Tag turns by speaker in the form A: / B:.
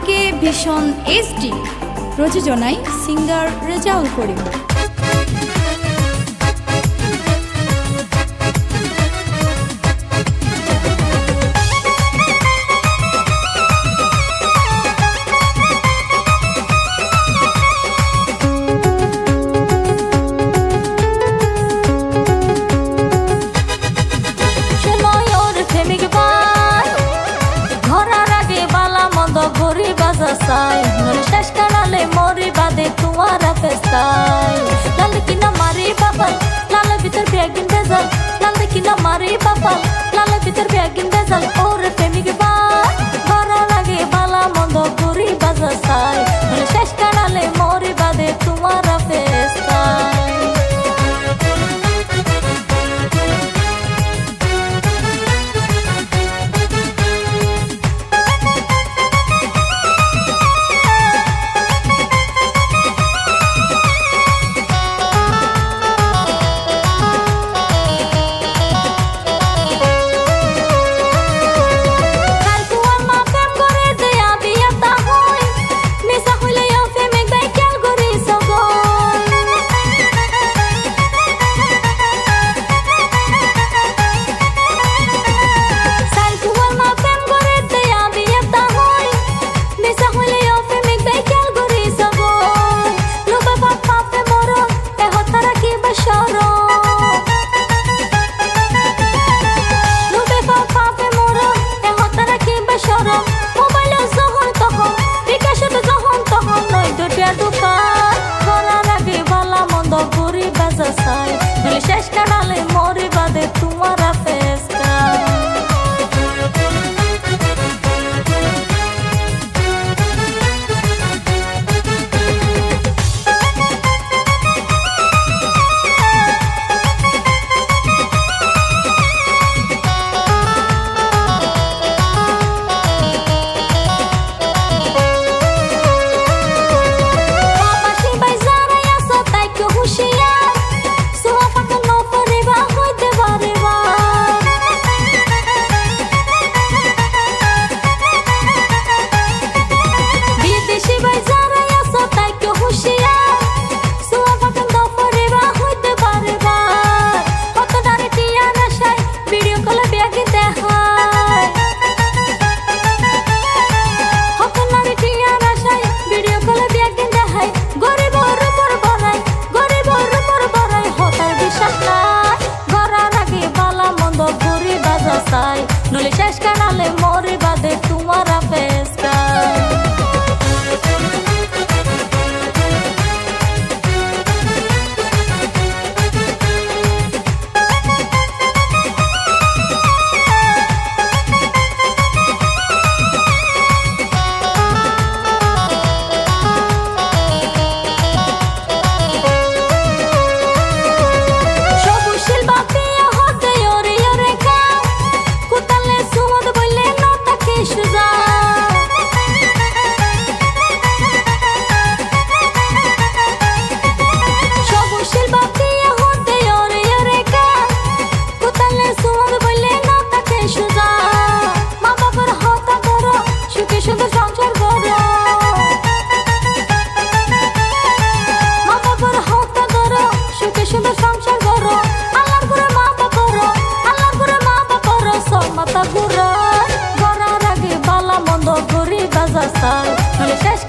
A: কে ভীষণ HD, প্রযোজনায় singer Rezaul Karim.
B: শেষ কানালে মরি বাদে তোমার ফেস্তাই লাল কিনা মারি বাবাল লাল ভিতর বেগিন বেজাল লাল কিনা মারি বাবাল লাল ভিতর বেগিন বেজাল ওরে প্রেমিক বাই ঘরা লাগে বালা মন্দ ঘুরি বাজাসাই শেষ কানালে মরি বাদে তোমার ফেস্তাই শেষ কানালে মরি বাদে তোমার ফেস্তাই নলে শেষ কানালে মরি বাদে তোমার ফেস্তাই ঘরা রাগে বালা মন্দ ঘুরি বাজাসাই শেষ